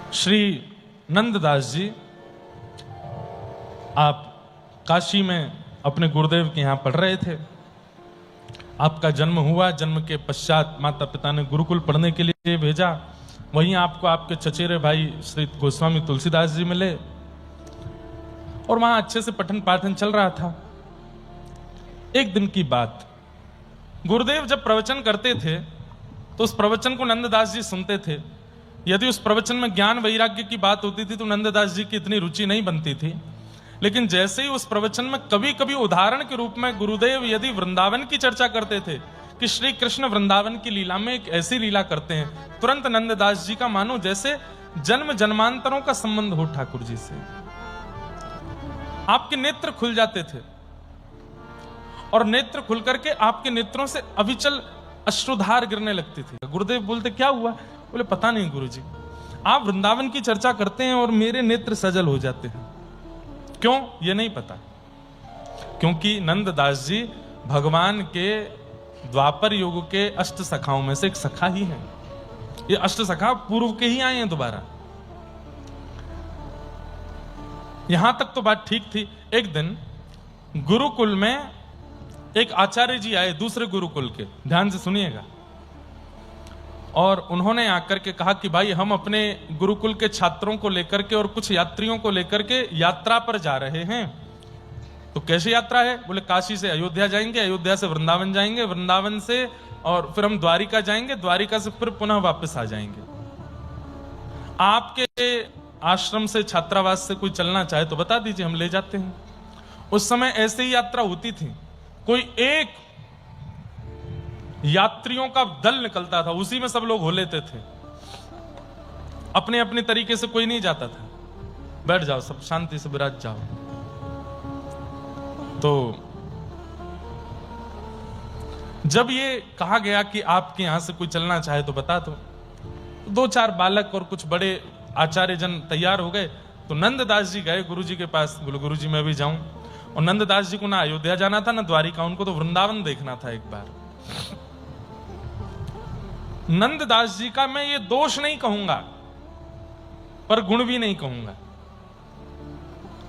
श्री नंददास जी, आप काशी में अपने गुरुदेव के यहाँ पढ़ रहे थे। आपका जन्म हुआ, जन्म के पश्चात माता पिता ने गुरुकुल पढ़ने के लिए भेजा। वहीं आपको आपके चचेरे भाई श्री गोस्वामी तुलसीदास जी मिले और वहां अच्छे से पठन पाठन चल रहा था। एक दिन की बात, गुरुदेव जब प्रवचन करते थे तो उस प्रवचन को नंददास जी सुनते थे। यदि उस प्रवचन में ज्ञान वैराग्य की बात होती थी तो नंददास जी की इतनी रुचि नहीं बनती थी, लेकिन जैसे ही उस प्रवचन में कभी कभी उदाहरण के रूप में गुरुदेव यदि वृंदावन की चर्चा करते थे कि श्री कृष्ण वृंदावन की लीला में एक ऐसी लीला करते हैं, तुरंत नंददास जी का मानो जैसे जन्म जन्मांतरों का संबंध हो ठाकुर जी से। आपके नेत्र खुल जाते थे और नेत्र खुल करके आपके नेत्रों से अविचल अश्रुधार गिरने लगती थी। गुरुदेव बोलते क्या हुआ? बोले पता नहीं गुरुजी, आप वृंदावन की चर्चा करते हैं और मेरे नेत्र सजल हो जाते हैं। क्यों? ये नहीं पता। क्योंकि नंददास जी भगवान के द्वापर युग के अष्ट सखाओं में से एक सखा ही है। ये अष्ट सखा पूर्व के ही आए हैं दोबारा। यहां तक तो बात ठीक थी। एक दिन गुरुकुल में एक आचार्य जी आए दूसरे गुरुकुल के, ध्यान से सुनिएगा, और उन्होंने आकर के कहा कि भाई हम अपने गुरुकुल के छात्रों को लेकर के और कुछ यात्रियों को लेकर के यात्रा पर जा रहे हैं। तो कैसी यात्रा है? बोले काशी से अयोध्या जाएंगे, अयोध्या से वृंदावन जाएंगे, वृंदावन से और फिर हम द्वारिका जाएंगे, द्वारिका से फिर पुनः वापस आ जाएंगे। आपके आश्रम से छात्रावास से कोई चलना चाहे तो बता दीजिए, हम ले जाते हैं। उस समय ऐसे ही यात्रा होती थी। कोई एक यात्रियों का दल निकलता था, उसी में सब लोग हो लेते थे। अपने अपने तरीके से कोई नहीं जाता था। बैठ जाओ, सब शांति से विराज जाओ। तो जब ये कहा गया कि आपके यहां से कोई चलना चाहे तो बता दो, दो चार बालक और कुछ बड़े आचार्य जन तैयार हो गए। तो नंददास जी गए गुरुजी के पास। बोले गुरुजी मैं भी जाऊं। और नंददास जी को ना अयोध्या जाना था ना द्वारिका, उनको तो वृंदावन देखना था एक बार। नंददास जी का मैं ये दोष नहीं कहूंगा, पर गुण भी नहीं कहूंगा।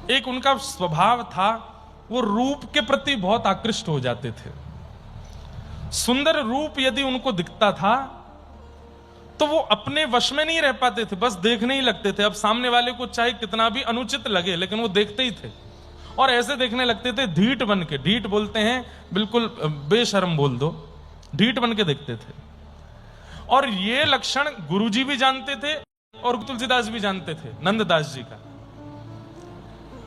एक उनका स्वभाव था, वो रूप के प्रति बहुत आकृष्ट हो जाते थे। सुंदर रूप यदि उनको दिखता था तो वो अपने वश में नहीं रह पाते थे, बस देखने ही लगते थे। अब सामने वाले को चाहे कितना भी अनुचित लगे, लेकिन वो देखते ही थे। और ऐसे देखने लगते थे ढीठ बन के, ढीठ बोलते हैं बिल्कुल बेशर्म बोल दो, ढीठ बन के देखते थे। और ये लक्षण गुरुजी भी जानते थे और तुलसीदास भी जानते थे नंददास जी का।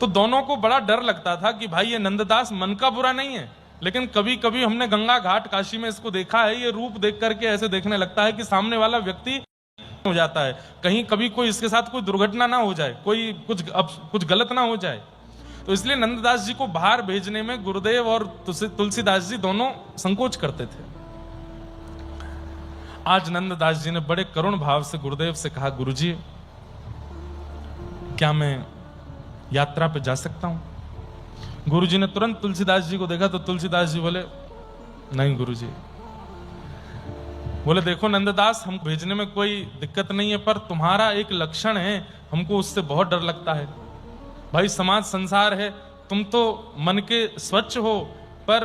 तो दोनों को बड़ा डर लगता था कि भाई ये नंददास मन का बुरा नहीं है, लेकिन कभी कभी हमने गंगा घाट काशी में इसको देखा है, ये रूप देख करके ऐसे देखने लगता है कि सामने वाला व्यक्ति हो जाता है, कहीं कभी कोई इसके साथ कोई दुर्घटना ना हो जाए, कोई कुछ गलत ना हो जाए। तो इसलिए नंददास जी को बाहर भेजने में गुरुदेव और तुलसीदास जी दोनों संकोच करते थे। आज नंददास जी ने बड़े करुण भाव से गुरुदेव से कहा, गुरुजी क्या मैं यात्रा पे जा सकता हूं? गुरुजी ने तुरंत तुलसीदास जी को देखा तो तुलसीदास जी बोले नहीं गुरुजी। बोले देखो नंददास, हम भेजने में कोई दिक्कत नहीं है, पर तुम्हारा एक लक्षण है, हमको उससे बहुत डर लगता है। भाई समाज संसार है, तुम तो मन के स्वच्छ हो, पर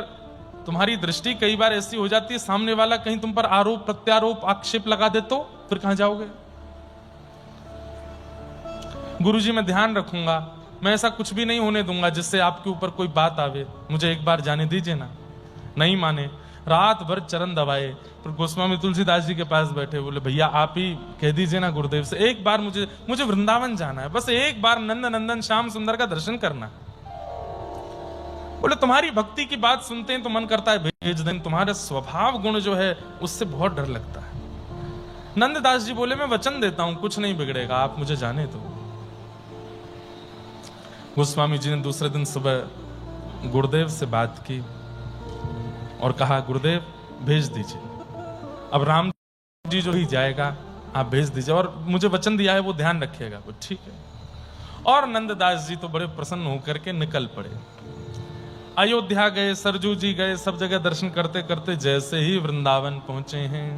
तुम्हारी दृष्टि कई बार ऐसी हो जाती है, सामने वाला कहीं तुम पर आरोप प्रत्यारोप आक्षेप लगा दे तो फिर कहां जाओगे? गुरुजी मैं ध्यान रखूंगा, मैं ऐसा कुछ भी नहीं होने दूंगा जिससे आपके ऊपर कोई बात आवे, मुझे एक बार जाने दीजिए ना। नहीं माने, रात भर चरण दबाए। फिर गोस्वामी तुलसीदास जी के पास बैठे, बोले भैया आप ही कह दीजिए ना गुरुदेव से, एक बार मुझे वृंदावन जाना है, बस एक बार नंद नंदन श्याम सुंदर का दर्शन करना। बोले तुम्हारी भक्ति की बात सुनते हैं तो मन करता है भेज दें, तुम्हारा स्वभाव गुण जो है उससे बहुत डर लगता है। नंददास जी बोले मैं वचन देता हूं, कुछ नहीं बिगड़ेगा, आप मुझे जाने दो। गोस्वामी जी ने दूसरे दिन सुबह गुरुदेव से बात की और कहा गुरुदेव भेज दीजिए, अब राम जी जो ही जाएगा आप भेज दीजिए, और मुझे वचन दिया है वो ध्यान रखिएगा। ठीक है। और नंददास जी तो बड़े प्रसन्न होकर के निकल पड़े। अयोध्या गए, सरजू जी गए, सब जगह दर्शन करते करते जैसे ही वृंदावन पहुंचे हैं,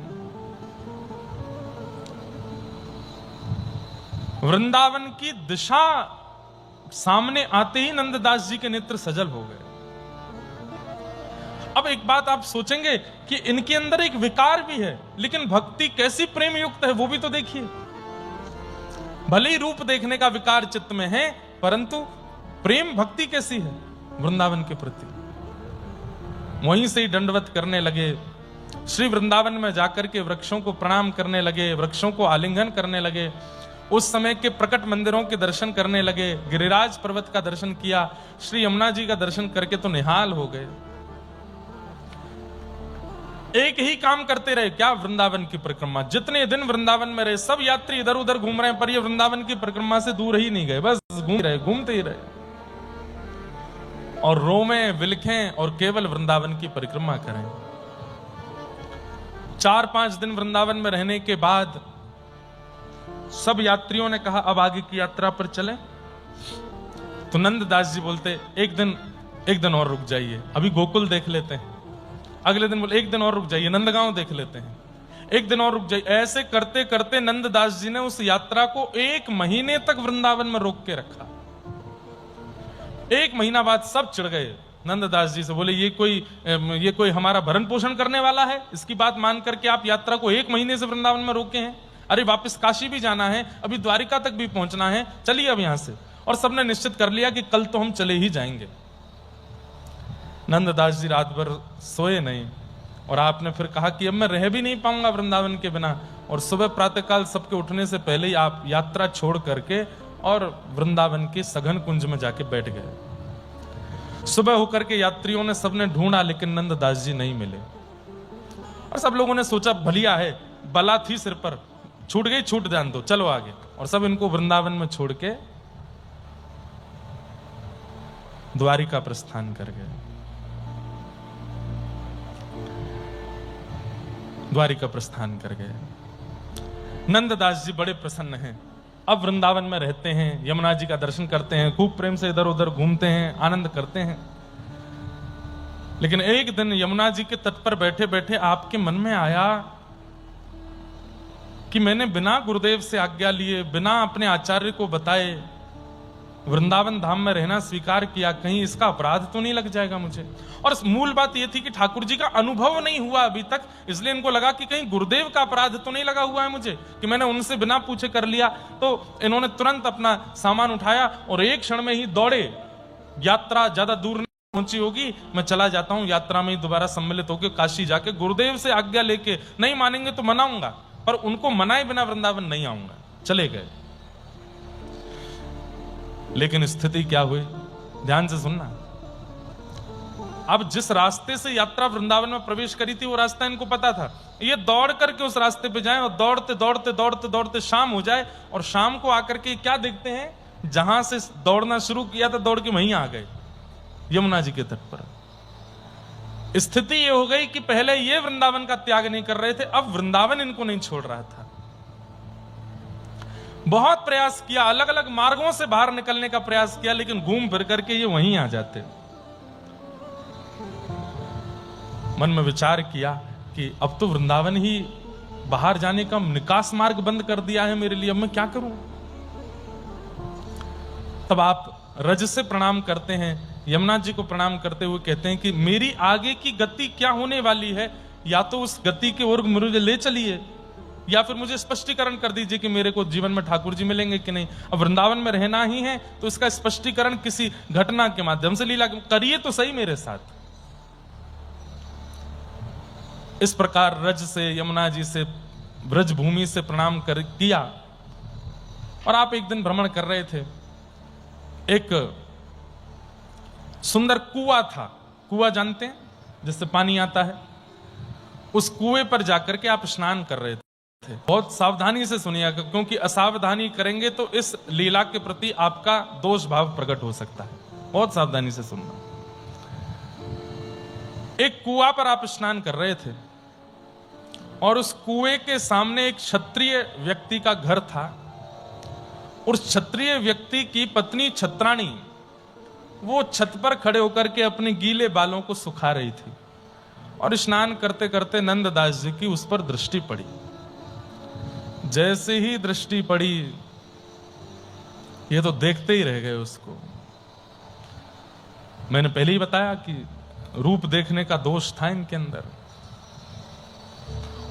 वृंदावन की दिशा सामने आते ही नंददास जी के नेत्र सजल हो गए। अब एक बात आप सोचेंगे कि इनके अंदर एक विकार भी है, लेकिन भक्ति कैसी प्रेम युक्त है वो भी तो देखिए। भले ही रूप देखने का विकार चित्त में है, परंतु प्रेम भक्ति कैसी है वृंदावन के प्रति। वहीं से ही दंडवत करने लगे, श्री वृंदावन में जाकर के वृक्षों को प्रणाम करने लगे, वृक्षों को आलिंगन करने लगे, उस समय के प्रकट मंदिरों के दर्शन करने लगे, गिरिराज पर्वत का दर्शन किया, श्री यमुना जी का दर्शन करके तो निहाल हो गए। एक ही काम करते रहे, क्या? वृंदावन की परिक्रमा। जितने दिन वृंदावन में रहे, सब यात्री इधर उधर घूम रहे हैं, पर ये वृंदावन की परिक्रमा से दूर ही नहीं गए, बस घूमते ही रहे और रोमें विलखें और केवल वृंदावन की परिक्रमा करें। 4-5 दिन वृंदावन में रहने के बाद सब यात्रियों ने कहा अब आगे की यात्रा पर चले। तो नंददास जी बोलते एक दिन और रुक जाइए, अभी गोकुल देख लेते हैं। अगले दिन बोले एक दिन और रुक जाइए, नंदगांव देख लेते हैं, एक दिन और रुक जाइए। ऐसे करते करते नंददास जी ने उस यात्रा को 1 महीने तक वृंदावन में रोक के रखा। 1 महीना बाद सब चिढ़ गए नंददास जी से, बोले ये कोई हमारा भरण पोषण करने वाला है? इसकी बात मान करके आप यात्रा को 1 महीने से वृंदावन में रोके हैं। अरे वापस काशी भी जाना है, अभी द्वारिका तक भी पहुंचना है, चलिए अब यहां से। और सबने निश्चित कर लिया कि कल तो हम चले ही जाएंगे। नंददास जी रात भर सोए नहीं और आपने फिर कहा कि अब मैं रह भी नहीं पाऊंगा वृंदावन के बिना। और सुबह प्रातःकाल सबके उठने से पहले ही आप यात्रा छोड़ करके और वृंदावन के सघन कुंज में जाके बैठ गए। सुबह होकर के यात्रियों ने सबने ढूंढा, लेकिन नंददास जी नहीं मिले। और सब लोगों ने सोचा भलिया है, बला थी सिर पर, छूट गई छूट जान दो, चलो आगे। और सब इनको वृंदावन में छोड़ के द्वारिका प्रस्थान कर गए। द्वारिका प्रस्थान कर गए। नंददास जी बड़े प्रसन्न हैं, अब वृंदावन में रहते हैं, यमुना जी का दर्शन करते हैं, खूब प्रेम से इधर उधर घूमते हैं, आनंद करते हैं। लेकिन एक दिन यमुना जी के तट पर बैठे बैठे आपके मन में आया कि मैंने बिना गुरुदेव से आज्ञा लिए, बिना अपने आचार्य को बताए वृंदावन धाम में रहना स्वीकार किया, कहीं इसका अपराध तो नहीं लग जाएगा मुझे। और मूल बात यह थी कि ठाकुर जी का अनुभव नहीं हुआ अभी तक, इसलिए इनको लगा कि कहीं गुरुदेव का अपराध तो नहीं लगा हुआ है मुझे कि मैंने उनसे बिना पूछे कर लिया। तो इन्होंने तुरंत अपना सामान उठाया और एक क्षण में ही दौड़े। यात्रा ज्यादा दूर नहीं पहुंची होगी, मैं चला जाता हूं, यात्रा में ही दोबारा सम्मिलित होकर काशी जाके गुरुदेव से आज्ञा लेके, नहीं मानेंगे तो मनाऊंगा, पर उनको मनाए बिना वृंदावन नहीं आऊंगा। चले गए। लेकिन स्थिति क्या हुई, ध्यान से सुनना। अब जिस रास्ते से यात्रा वृंदावन में प्रवेश करी थी वो रास्ता इनको पता था। ये दौड़ करके उस रास्ते पे जाएं और दौड़ते दौड़ते दौड़ते दौड़ते शाम हो जाए, और शाम को आकर के क्या देखते हैं, जहां से दौड़ना शुरू किया था दौड़ के वहीं आ गए, यमुना जी के तट पर। स्थिति ये हो गई कि पहले ये वृंदावन का त्याग नहीं कर रहे थे, अब वृंदावन इनको नहीं छोड़ रहा था। बहुत प्रयास किया, अलग अलग मार्गों से बाहर निकलने का प्रयास किया, लेकिन घूम फिर करके ये वहीं आ जाते। मन में विचार किया कि अब तो वृंदावन ही बाहर जाने का निकास मार्ग बंद कर दिया है मेरे लिए, अब मैं क्या करूं। तब आप रज से प्रणाम करते हैं, यमुना जी को प्रणाम करते हुए कहते हैं कि मेरी आगे की गति क्या होने वाली है, या तो उस गति के ओर मुझे ले चलिए, या फिर मुझे स्पष्टीकरण कर दीजिए कि मेरे को जीवन में ठाकुर जी मिलेंगे कि नहीं। अब वृंदावन में रहना ही है तो इसका स्पष्टीकरण किसी घटना के माध्यम से लीला करिए तो सही मेरे साथ। इस प्रकार रज से, यमुना जी से, ब्रज भूमि से प्रणाम कर किया। और आप एक दिन भ्रमण कर रहे थे, एक सुंदर कुआं था, कुआं जानते हैं जिससे पानी आता है, उस कुएं पर जाकर के आप स्नान कर रहे थे। बहुत सावधानी से सुनिएगा, क्योंकि असावधानी करेंगे तो इस लीला के प्रति आपका दोष भाव प्रकट हो सकता है। बहुत सावधानी से सुनना। एक कुआं पर आप स्नान कर रहे थे और उस कुएं के सामने एक क्षत्रिय व्यक्ति का घर था। उस क्षत्रिय व्यक्ति की पत्नी छत्राणी वो छत पर खड़े होकर के अपने गीले बालों को सुखा रही थी, और स्नान करते करते नंददास जी की उस पर दृष्टि पड़ी। जैसे ही दृष्टि पड़ी, ये तो देखते ही रह गए उसको। मैंने पहले ही बताया कि रूप देखने का दोष था इनके अंदर,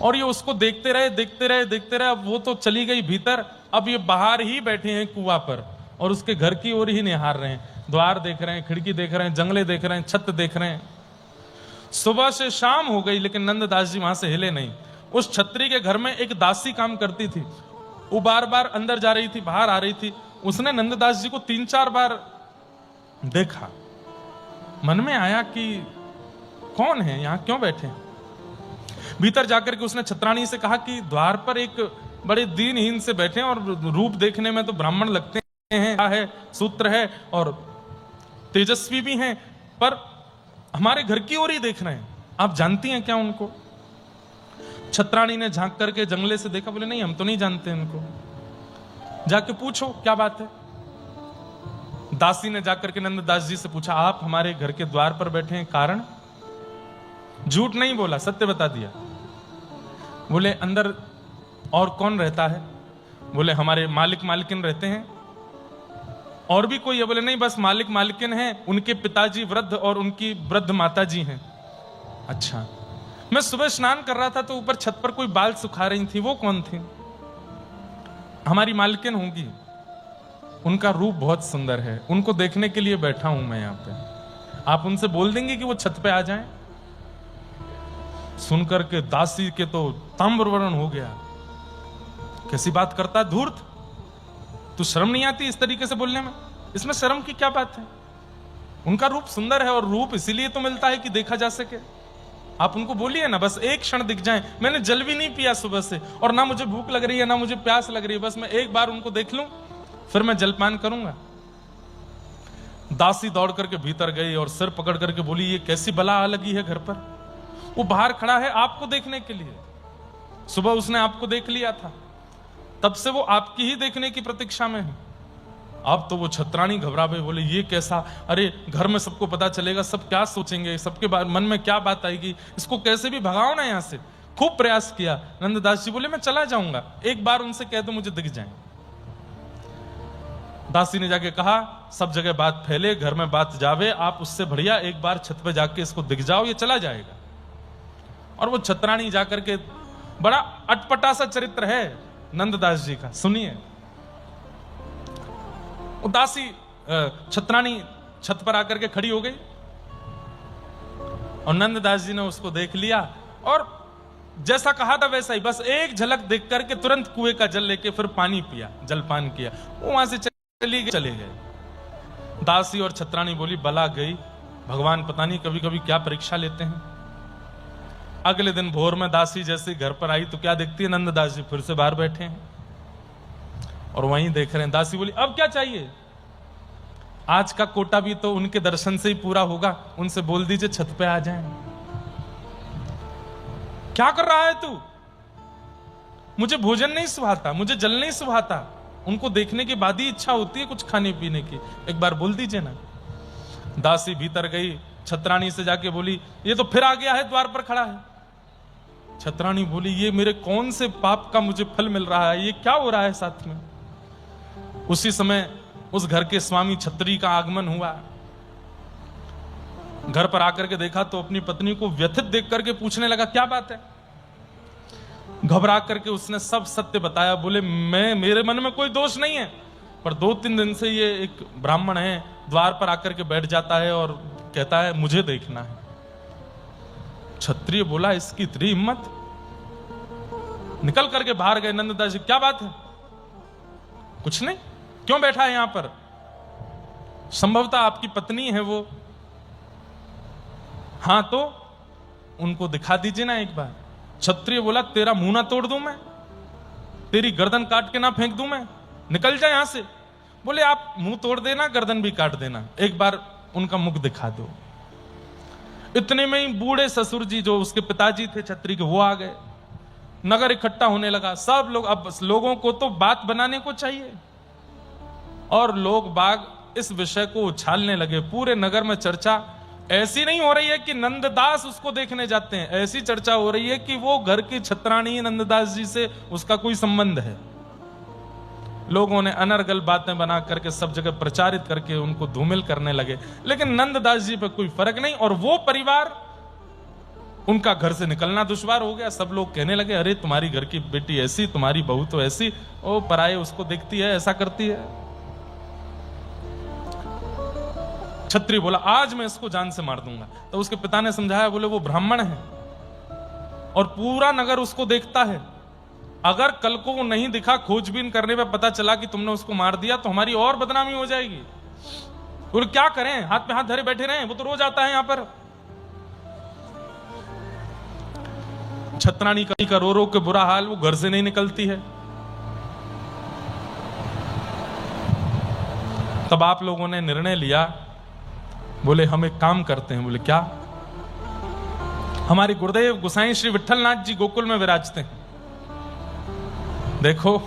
और ये उसको देखते रहे देखते रहे देखते रहे। अब वो तो चली गई भीतर, अब ये बाहर ही बैठे हैं कुआं पर और उसके घर की ओर ही निहार रहे हैं। द्वार देख रहे हैं, खिड़की देख रहे हैं, जंगले देख रहे हैं, छत देख रहे हैं। सुबह से शाम हो गई लेकिन नंददास जी वहां से हिले नहीं। उस छत्री के घर में एक दासी काम करती थी, वो बार बार अंदर जा रही थी, बाहर आ रही थी। उसने नंददास जी को 3-4 बार देखा। मन में आया कि कौन है, यहां क्यों बैठे हैं। भीतर जाकर के उसने छत्राणी से कहा कि द्वार पर एक बड़े दीनहीन से बैठे हैं और रूप देखने में तो ब्राह्मण लगते हैं, है सूत्र है और तेजस्वी भी हैं, पर हमारे घर की ओर ही देख रहे हैं, आप जानती हैं क्या उनको। छत्राणी ने झांक करके जंगले से देखा, बोले नहीं हम तो नहीं जानते इनको, जाके पूछो क्या बात है। दासी ने जाकर के नंददास जी से पूछा, आप हमारे घर के द्वार पर बैठे हैं, कारण? झूठ नहीं बोला, सत्य बता दिया। बोले अंदर और कौन रहता है? बोले हमारे मालिक मालकिन रहते हैं। और भी कोई है? बोले नहीं, बस मालिक मालकिन हैं, उनके पिताजी वृद्ध और उनकी वृद्ध माता जी हैं। अच्छा, मैं सुबह स्नान कर रहा था तो ऊपर छत पर कोई बाल सुखा रही थी, वो कौन थी? हमारी मालकिन होंगी, उनका रूप बहुत सुंदर है, उनको देखने के लिए बैठा हूं मैं यहां पे। आप उनसे बोल देंगे कि वो छत पे आ जाएं। सुनकर के दासी के तो ताम्रवर्ण हो गया, कैसी बात करता है धूर्त, तू शर्म नहीं आती इस तरीके से बोलने में? इसमें शर्म की क्या बात है? उनका रूप सुंदर है और रूप इसीलिए तो मिलता है कि देखा जा सके। आप उनको बोलिए ना, बस एक क्षण दिख जाएं। मैंने जल भी नहीं पिया सुबह से और ना मुझे भूख लग रही है ना मुझे प्यास लग रही है, बस मैं एक बार उनको देख लूं फिर मैं जलपान करूंगा। दासी दौड़ करके भीतर गई और सिर पकड़ करके बोली, ये कैसी बला आ लगी है घर पर। वो बाहर खड़ा है आपको देखने के लिए, सुबह उसने आपको देख लिया था, तब से वो आपकी ही देखने की प्रतीक्षा में है। अब तो वो छत्राणी घबरा गई, बोले ये कैसा, अरे घर में सबको पता चलेगा, सब क्या सोचेंगे, सबके मन में क्या बात आएगी, इसको कैसे भी भगाओ ना यहां से। खूब प्रयास किया। नंददास जी बोले मैं चला जाऊंगा, एक बार उनसे कह दो मुझे दिख जाए। दासी ने जाके कहा, सब जगह बात फैले, घर में बात जावे, आप उससे बढ़िया एक बार छत पे जाके इसको दिख जाओ, ये चला जाएगा। और वो छत्राणी जाकर के, बड़ा अटपटा सा चरित्र है नंददास जी का, सुनिए। दासी छत्राणी छत पर आकर के खड़ी हो गई और नंददास जी ने उसको देख लिया और जैसा कहा था वैसा ही, बस एक झलक देख करके तुरंत कुएं का जल लेके फिर पानी पिया, जलपान किया, वो वहां से चले गए। दासी और छत्राणी बोली बला गई, भगवान पता नहीं कभी कभी क्या परीक्षा लेते हैं। अगले दिन भोर में दासी जैसे घर पर आई तो क्या देखती है, नंददास जी फिर से बाहर बैठे हैं और वहीं देख रहे हैं। दासी बोली अब क्या चाहिए, आज का कोटा भी तो उनके दर्शन से ही पूरा होगा, उनसे बोल दीजिए छत पे आ जाएं। क्या कर रहा है तू? मुझे भोजन नहीं सुहाता, मुझे जल नहीं सुहाता, उनको देखने के बाद ही इच्छा होती है कुछ खाने पीने की, एक बार बोल दीजिए ना। दासी भीतर गई, छत्राणी से जाके बोली ये तो फिर आ गया है, द्वार पर खड़ा है। छत्राणी बोली ये मेरे कौन से पाप का मुझे फल मिल रहा है, ये क्या हो रहा है साथ में। उसी समय उस घर के स्वामी छत्री का आगमन हुआ। घर पर आकर के देखा तो अपनी पत्नी को व्यथित देख करके पूछने लगा क्या बात है। घबरा करके उसने सब सत्य बताया। बोले मेरे मन में कोई दोष नहीं है, पर 2-3 दिन से ये एक ब्राह्मण है, द्वार पर आकर के बैठ जाता है और कहता है मुझे देखना है। क्षत्रिय बोला इसकी इतनी हिम्मत, निकल करके बाहर गए। नंददास जी क्या बात है? कुछ नहीं, क्यों बैठा है यहां पर? संभवतः आपकी पत्नी है वो। हां तो उनको दिखा दीजिए ना एक बार। क्षत्रिय बोला तेरा मुंह ना तोड़ दूं मैं, तेरी गर्दन काट के ना फेंक दूं मैं, निकल जा यहां से। बोले आप मुंह तोड़ देना, गर्दन भी काट देना, एक बार उनका मुख दिखा दो। इतने में ही बूढ़े ससुर जी जो उसके पिताजी थे छत्री के, वो आ गए। नगर इकट्ठा होने लगा, सब लोग, अब लोगों को तो बात बनाने को चाहिए और लोग बाग इस विषय को उछालने लगे। पूरे नगर में चर्चा ऐसी नहीं हो रही है कि नंददास उसको देखने जाते हैं, ऐसी चर्चा हो रही है कि वो घर की छत्राणी नंददास जी से उसका कोई संबंध है। लोगों ने अनर्गल बातें बना करके सब जगह प्रचारित करके उनको धूमिल करने लगे, लेकिन नंददास जी पे कोई फर्क नहीं। और वो परिवार, उनका घर से निकलना दुश्वार हो गया। सब लोग कहने लगे, अरे तुम्हारी घर की बेटी ऐसी, तुम्हारी बहू तो ऐसी, ओ पराये उसको देखती है, ऐसा करती है। क्षत्रिय बोला, आज मैं इसको जान से मार दूंगा। तो उसके पिता ने समझाया, बोले वो ब्राह्मण है और पूरा नगर उसको देखता है, अगर कल को वो नहीं दिखा, खोजबीन करने पे पता चला कि तुमने उसको मार दिया तो हमारी और बदनामी हो जाएगी। बोले क्या करें, हाथ पे हाथ धरे बैठे रहे, वो तो रोज आता है यहां पर। छत्राणी का रो रो के बुरा हाल, वो घर से नहीं निकलती है। तब आप लोगों ने निर्णय लिया, बोले हम एक काम करते हैं। बोले क्या? हमारे गुरुदेव गोसाई श्री विट्ठलनाथ जी गोकुल में विराजते हैं। देखो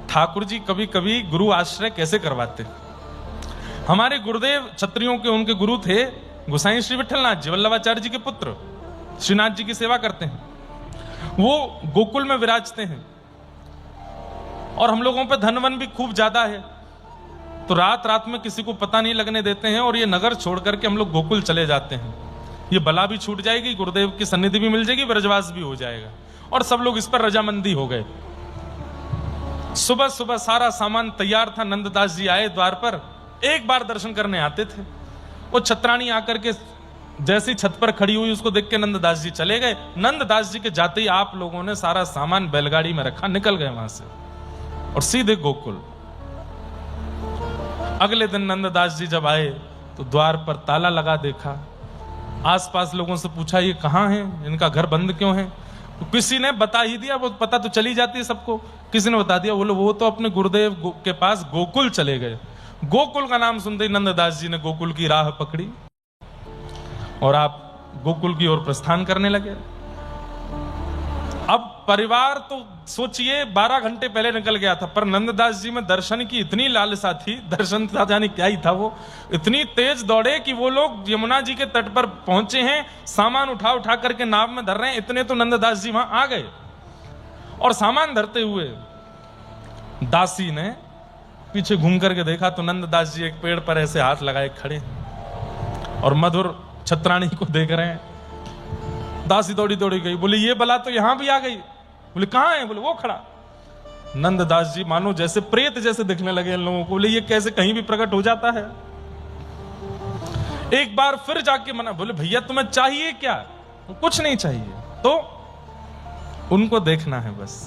ठाकुर जी कभी कभी गुरु आश्रय कैसे करवाते। हमारे गुरुदेव क्षत्रियों के उनके गुरु थे गोसाई श्री विट्ठलनाथ जी, वल्लभाचार्य जी के पुत्र, श्रीनाथ जी की सेवा करते हैं। वो गोकुल में विराजते हैं और हम लोगों पे धन वन भी खूब ज्यादा है, तो रात रात में किसी को पता नहीं लगने देते हैं और ये नगर छोड़ करके हम लोग गोकुल चले जाते हैं। ये बला भी छूट जाएगी, गुरुदेव की सन्निधि भी मिल जाएगी, ब्रजवास भी हो जाएगा। और सब लोग इस पर रजामंदी हो गए। सुबह सुबह सारा सामान तैयार था, नंददास जी आए द्वार पर, एक बार दर्शन करने आते थे। वो छत्राणी आकर के जैसी छत पर खड़ी हुई, उसको देख के नंददास जी चले गए। नंददास जी के जाते ही आप लोगों ने सारा सामान बैलगाड़ी में रखा, निकल गए वहां से और सीधे गोकुल। अगले दिन नंददास जी जब आए तो द्वार पर ताला लगा देखा। आसपास लोगों से पूछा, ये कहां है, इनका घर बंद क्यों है? तो किसी ने बता ही दिया, वो पता तो चली जाती है सबको। किसी ने बता दिया, बोलो वो तो अपने गुरुदेव के पास गोकुल चले गए। गोकुल का नाम सुनते ही नंददास जी ने गोकुल की राह पकड़ी और आप गोकुल की ओर प्रस्थान करने लगे। अब परिवार तो सोचिए 12 घंटे पहले निकल गया था, पर नंददास जी में दर्शन की इतनी लालसा थी, दर्शन था जाने क्या ही था, वो इतनी तेज दौड़े कि वो लोग यमुना जी के तट पर पहुंचे हैं, सामान उठा उठा करके नाव में धर रहे हैं। इतने तो नंददास जी वहां आ गए और सामान धरते हुए दासी ने पीछे घूम करके देखा तो नंददास जी एक पेड़ पर ऐसे हाथ लगाए खड़े और मधुर छत्राणी को देख रहे हैं। दासी दौड़ी दौड़ी गई, बोले ये बला तो यहां भी आ गई। बोले कहां है? बोले वो खड़ा। नंददास जी मानो जैसे प्रेत जैसे दिखने लगे इन लोगों को। बोले ये कैसे कहीं भी प्रकट हो जाता है? एक बार फिर जाके मना। बोले भैया तुम्हें चाहिए क्या? कुछ नहीं चाहिए, तो उनको देखना है बस।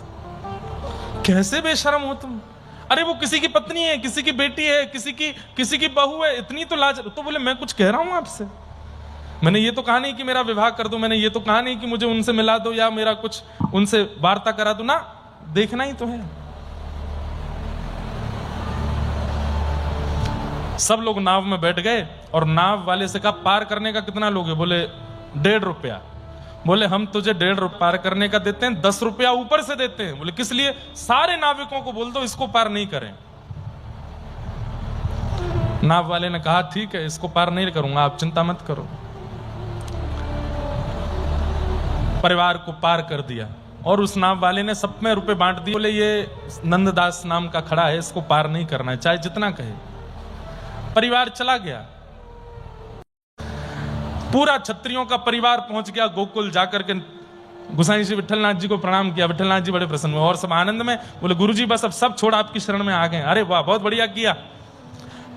कैसे बेशरम हो तुम? अरे वो किसी की पत्नी है, किसी की बेटी है, किसी की बहू है, इतनी तो लाज। तो बोले मैं कुछ कह रहा हूं आपसे, मैंने ये तो कहा नहीं कि मेरा विवाह कर दो, मैंने ये तो कहा नहीं कि मुझे उनसे मिला दो या मेरा कुछ उनसे वार्ता करा दो ना, देखना ही तो है। सब लोग नाव में बैठ गए और नाव वाले से कहा पार करने का कितना लोगे? बोले 1.5 रुपया। बोले हम तुझे 1.5 रुपया पार करने का देते हैं, 10 रुपया ऊपर से देते हैं। बोले किस लिए? सारे नाविकों को बोल दो इसको पार नहीं करें। नाव वाले ने कहा ठीक है, इसको पार नहीं करूंगा, आप चिंता मत करो। परिवार को पार कर दिया और उस नाव वाले ने सब में रुपए बांट दिए। बोले ये नंददास नाम का खड़ा है, इसको पार नहीं करना है, चाहे जितना कहे। परिवार चला गया। पूरा क्षत्रियों का परिवार पहुंच गया गोकुल। जाकर के गोसाई श्री विट्ठलनाथ जी को प्रणाम किया। विट्ठलनाथ जी बड़े प्रसन्न हुए और सब आनंद में। बोले गुरुजी बस अब सब छोड़ आपकी शरण में आ गए। अरे वाह, बहुत बढ़िया किया।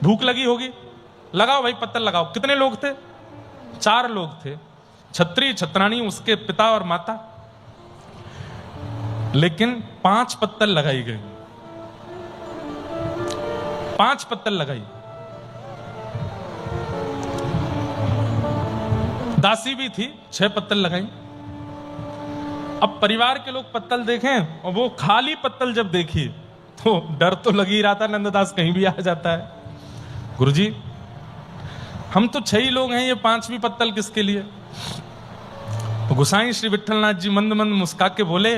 भूख लगी होगी, लगाओ भाई पत्तल लगाओ। कितने लोग थे? 4 लोग थे, छत्री, छत्राणी, उसके पिता और माता। लेकिन 5 पत्तल लगाई गई, 5 पत्तल लगाई। दासी भी थी, 6 पत्तल लगाई। अब परिवार के लोग पत्तल देखें और वो खाली पत्तल जब देखी तो डर तो लग ही रहा था, नंददास कहीं भी आ जाता है। गुरुजी हम तो 6 ही लोग हैं, ये 5वीं पत्तल किसके लिए? गोसाई श्री विट्ठलनाथ जी मंद मंद मुस्का के बोले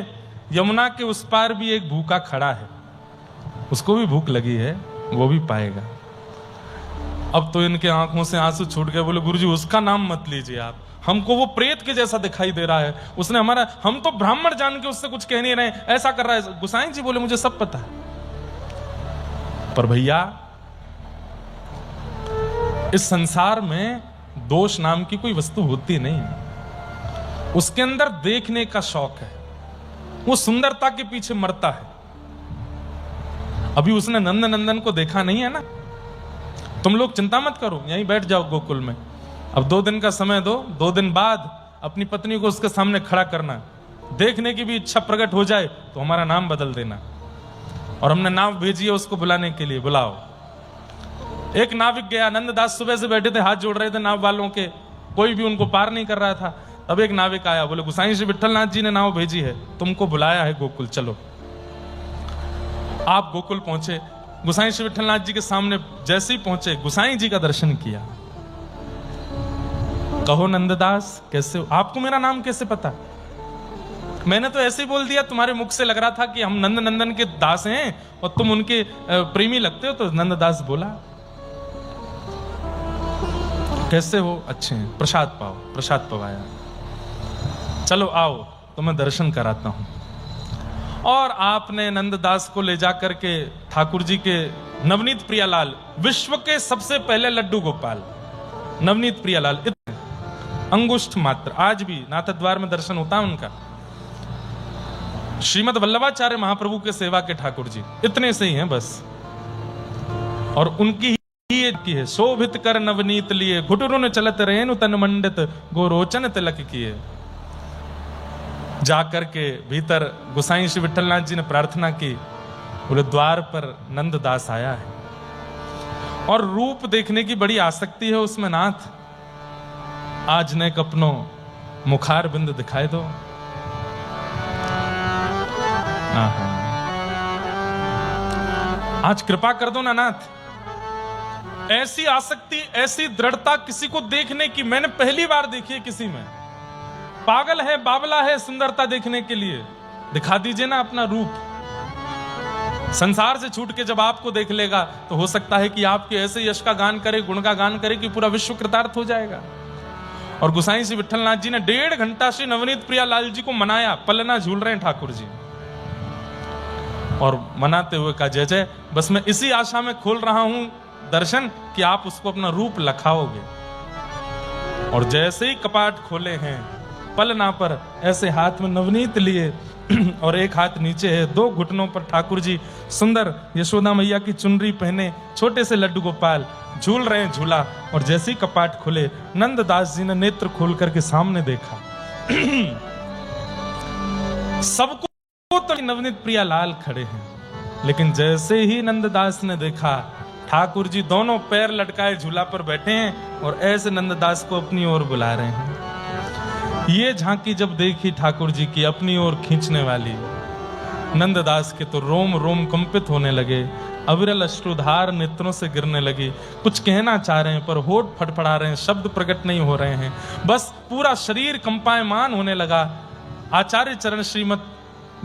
यमुना के उस पार भी एक भूखा खड़ा है, उसको भी भूख लगी है, वो भी पाएगा। अब तो इनके आंखों से आंसू छूट गए। बोले गुरुजी उसका नाम मत लीजिए आप, हमको वो प्रेत के जैसा दिखाई दे रहा है, उसने हमारा, हम तो ब्राह्मण जान के उससे कुछ कह नहीं रहे, ऐसा कर रहा है। गोसाई जी बोले मुझे सब पता है, पर भैया इस संसार में दोष नाम की कोई वस्तु होती नहीं, उसके अंदर देखने का शौक है, वो सुंदरता के पीछे मरता है। अभी उसने नंद नंदन को देखा नहीं है ना, तुम लोग चिंता मत करो, यहीं बैठ जाओ गोकुल में। अब 2 दिन का समय दो, 2 दिन बाद अपनी पत्नी को उसके सामने खड़ा करना, देखने की भी इच्छा प्रकट हो जाए तो हमारा नाम बदल देना। और हमने नाव भेजी है उसको बुलाने के लिए, बुलाओ। एक नाविक गया, नंददास सुबह से बैठे थे, हाथ जोड़ रहे थे नाव वालों के, कोई भी उनको पार नहीं कर रहा था। तब एक नाविक आया, बोले गोसाई श्री विट्ठलनाथ जी ने नाव भेजी है, तुमको बुलाया है गोकुल, चलो। आप गोकुल पहुंचे, गोसाई श्री विट्ठलनाथ जी के सामने जैसे ही पहुंचे, गोसाई जी का दर्शन किया। कहो नंददास कैसे हो? आपको मेरा नाम कैसे पता? मैंने तो ऐसे ही बोल दिया, तुम्हारे मुख से लग रहा था कि हम नंद नंदन के दास हैं और तुम उनके प्रेमी लगते हो, तो नंददास बोला। कैसे हो? अच्छे हैं, प्रसाद पाओ। प्रसाद पवाया, चलो आओ तुम्हें दर्शन कराता हूं। और आपने नंददास को ले जाकर के ठाकुर जी के नवनीत प्रियालाल, विश्व के सबसे पहले लड्डू गोपाल नवनीत प्रियालाल, इतने अंगुष्ठ मात्र, आज भी नाथद्वार में दर्शन होता है उनका। श्रीमद वल्लभाचार्य महाप्रभु के सेवा के ठाकुर जी इतने से ही हैं बस। और उनकी ही की है, शोभित कर नवनीत लिए, घुटुरुन चलत रेनु तन मंडित, गोरोचन तिलक किए। जाकर के भीतर गोसाई श्री विट्ठलनाथ जी ने प्रार्थना की, बोले द्वार पर नंददास आया है और रूप देखने की बड़ी आसक्ति है उसमें नाथ, आज ने अपनो मुखार बिंद दिखाई दो। आज कृपा कर दो ना नाथ। ऐसी आसक्ति, ऐसी दृढ़ता किसी को देखने की मैंने पहली बार देखी है किसी में। पागल है, बावला है सुंदरता देखने के लिए, दिखा दीजिए ना अपना रूप। संसार से छूट के जब आपको देख लेगा तो हो सकता है कि आपके ऐसे यश का गान करे, गुण का गान करे कि पूरा विश्व कृतार्थ हो जाएगा। और गोसाई श्री विट्ठलनाथ जी ने 1.5 घंटा श्री नवनीत प्रियालाल जी को मनाया, पलना झूल रहे हैं ठाकुर जी, और मनाते हुए कहा जय जय, बस मैं इसी आशा में खोल रहा हूं दर्शन कि आप उसको अपना रूप लखाओगे। और जैसे ही कपाट खोले हैं, पलना पर ऐसे हाथ में नवनीत लिए और एक हाथ नीचे है, 2 घुटनों पर ठाकुर जी सुंदर यशोदा मैया की चुनरी पहने छोटे से लड्डू गोपाल झूल रहे हैं झूला। और जैसे ही कपाट खुले, नंददास जी ने नेत्र खोल करके सामने देखा। सबको तो नवनीत प्रियालाल खड़े हैं, लेकिन जैसे ही नंददास ने देखा, ठाकुर जी दोनों पैर लटकाए झूला पर बैठे हैं और ऐसे नंददास को अपनी ओर बुला रहे हैं। ये झांकी जब देखी ठाकुर जी की अपनी ओर खींचने वाली, नंददास के तो रोम रोम कंपित होने लगे, अविरल अश्रुधार नेत्रों से गिरने लगी। कुछ कहना चाह रहे हैं पर होठ फड़फड़ा रहे हैं, शब्द प्रकट नहीं हो रहे हैं, बस पूरा शरीर कंपायमान होने लगा। आचार्य चरण श्रीमद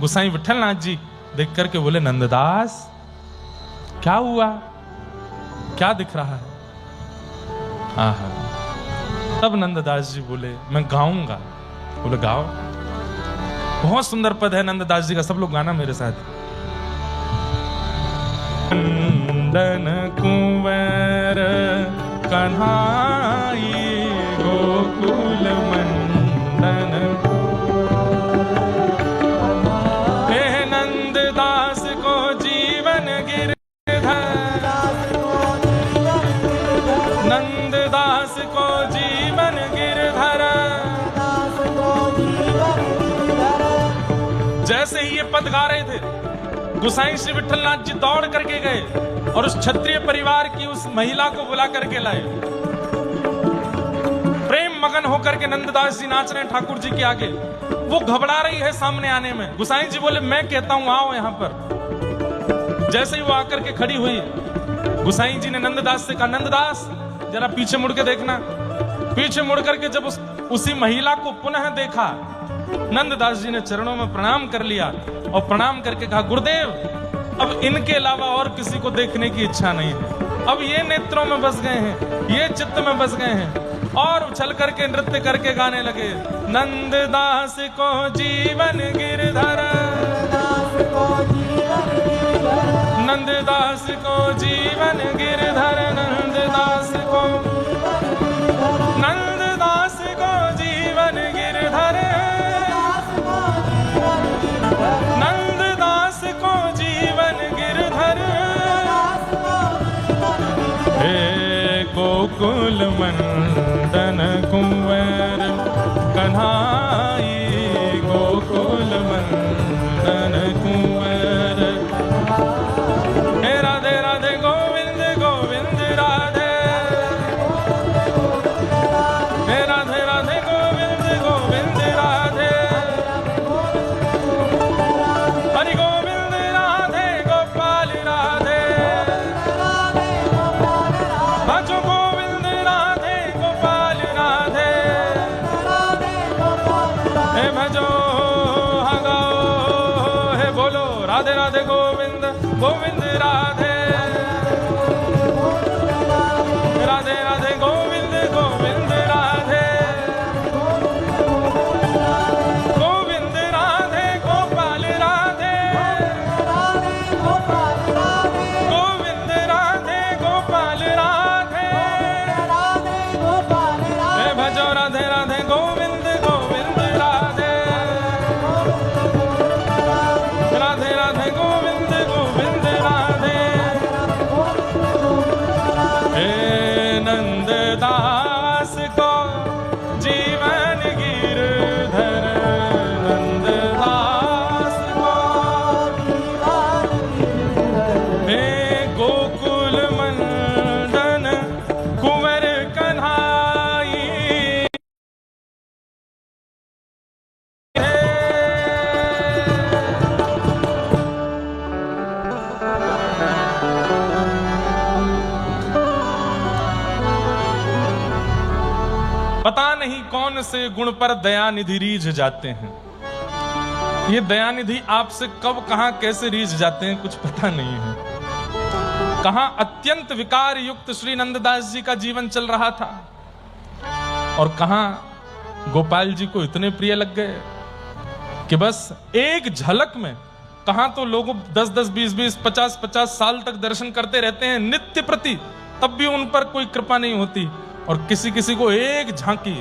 गोसाई विट्ठलनाथ जी देख करके बोले, नंददास क्या हुआ, क्या दिख रहा है? आहा। तब नंददास जी बोले, मैं गाऊंगा। बोले गाओ। बहुत सुंदर पद है नंददास जी का, सब लोग गाना मेरे साथ। नंदन कुंवर कन्हाई गोकुल मंडन, हे नंददास को जीवन गिरधर, नंददास को जीवन गिरधर। जैसे ही ये पद गा रहे थे, गोसाई श्री विट्ठलनाथ जी दौड़ करके गए और उस क्षत्रिय परिवार की उस महिला को बुला करके लाए। प्रेम मगन होकर के नंददास जी नाच रहे हैं ठाकुर जी के आगे, वो घबरा रही है सामने आने में। गोसाई जी बोले, मैं कहता हूं आओ यहां पर। जैसे ही वो आकर के खड़ी हुई, गोसाई जी ने नंददास से कहा, नंददास जरा पीछे मुड़ के देखना। पीछे मुड़ करके जब उसी महिला को पुनः देखा, नंददास जी ने चरणों में प्रणाम कर लिया और प्रणाम करके कहा, गुरुदेव अब इनके अलावा और किसी को देखने की इच्छा नहीं है, अब ये नेत्रों में बस गए हैं, ये चित्त में बस गए हैं। और उछल करके नृत्य करके गाने लगे, नंददास को जीवन गिरधर, नंददास नंददास को जीवन गिरधर नंददास को जीवन गिरधर नंददास को जीवन गिरधर हे गोकुल मंदन कुंवर कन्हाई गोकुल मंदन कुंवर हे राधे राधे गोविंद गोविंद राधे हे राधे राधे गोविंद गोविंद राधे हरि गोविंद राधे गोपाल राधे भजो गोविंद राधे गोपाल राधे हे भजो हगो हे बोलो राधे राधे गोविंद गोविंद राधे राधे राधे गोविंद गोविंद राधे गोविंद राधे गोपाल राधे गोविंद राधे गोपाल राधे हे भजो राधे राधे गोविंद गोविंद राधे राधे राधे गोविंद गोविंद राधे हे नंददास को जीवन गिरधर नंददास को हे गोकुल मंदन कुंवर कन्हाई पता नहीं कौन से गुण पर दयानिधि रीझ जाते हैं। ये दयानिधि आपसे कब कहां कैसे रीझ जाते हैं कुछ पता नहीं है। कहां अत्यंत विकार युक्त श्री नंददास जी का जीवन चल रहा था और कहां गोपाल जी को इतने प्रिय लग गए कि बस एक झलक में कहां तो लोगों 10-10, 20-20, 50-50 साल तक दर्शन करते रहते हैं नित्य प्रति, तब भी उन पर कोई कृपा नहीं होती और किसी किसी को एक झांकी